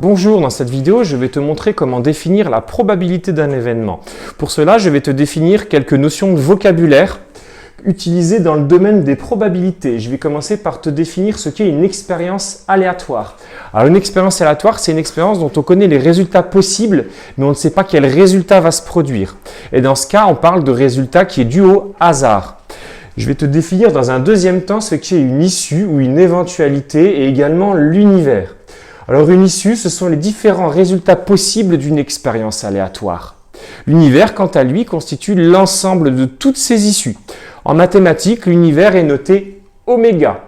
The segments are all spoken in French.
Bonjour, dans cette vidéo, je vais te montrer comment définir la probabilité d'un événement. Pour cela, je vais te définir quelques notions de vocabulaire utilisées dans le domaine des probabilités. Je vais commencer par te définir ce qu'est une expérience aléatoire. Alors, une expérience aléatoire, c'est une expérience dont on connaît les résultats possibles, mais on ne sait pas quel résultat va se produire. Et dans ce cas, on parle de résultat qui est dû au hasard. Je vais te définir dans un deuxième temps ce qu'est une issue ou une éventualité et également l'univers. Alors une issue, ce sont les différents résultats possibles d'une expérience aléatoire. L'univers, quant à lui, constitue l'ensemble de toutes ces issues. En mathématiques, l'univers est noté oméga.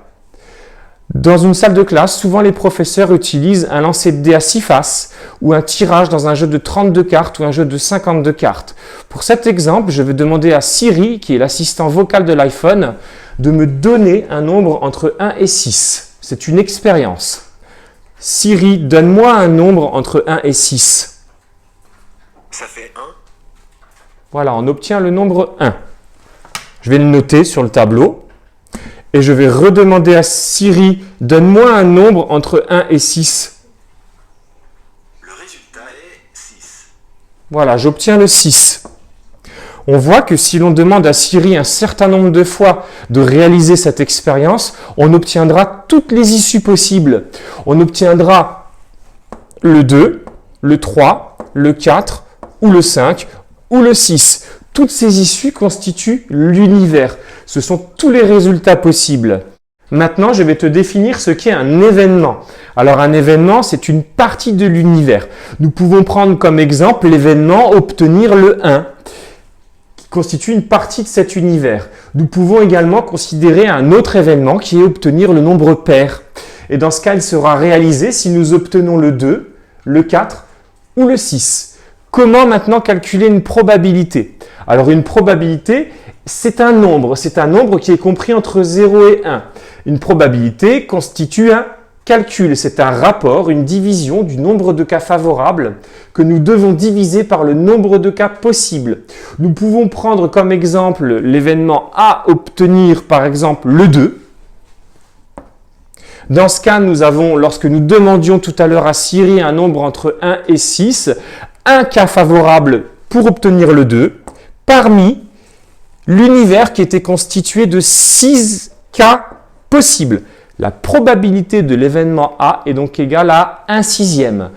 Dans une salle de classe, souvent les professeurs utilisent un lancer de dés à 6 faces ou un tirage dans un jeu de 32 cartes ou un jeu de 52 cartes. Pour cet exemple, je vais demander à Siri, qui est l'assistant vocal de l'iPhone, de me donner un nombre entre 1 et 6. C'est une expérience. Siri, donne-moi un nombre entre 1 et 6. Ça fait 1. Voilà, on obtient le nombre 1. Je vais le noter sur le tableau. Et je vais redemander à Siri, donne-moi un nombre entre 1 et 6. Le résultat est 6. Voilà, j'obtiens le 6. On voit que si l'on demande à Siri un certain nombre de fois de réaliser cette expérience, on obtiendra toutes les issues possibles. On obtiendra le 2, le 3, le 4 ou le 5 ou le 6. Toutes ces issues constituent l'univers. Ce sont tous les résultats possibles. Maintenant, je vais te définir ce qu'est un événement. Alors, un événement, c'est une partie de l'univers. Nous pouvons prendre comme exemple l'événement obtenir le 1. Constitue une partie de cet univers. Nous pouvons également considérer un autre événement qui est obtenir le nombre pair. Et dans ce cas, il sera réalisé si nous obtenons le 2, le 4 ou le 6. Comment maintenant calculer une probabilité? Alors une probabilité, c'est un nombre qui est compris entre 0 et 1. Une probabilité constitue un calcul, c'est un rapport, une division du nombre de cas favorables que nous devons diviser par le nombre de cas possibles. Nous pouvons prendre comme exemple l'événement A obtenir par exemple le 2. Dans ce cas, nous avons, lorsque nous demandions tout à l'heure à Siri un nombre entre 1 et 6, un cas favorable pour obtenir le 2, parmi l'univers qui était constitué de 6 cas possibles. La probabilité de l'événement A est donc égale à 1/6.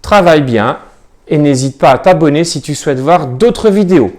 Travaille bien et n'hésite pas à t'abonner si tu souhaites voir d'autres vidéos.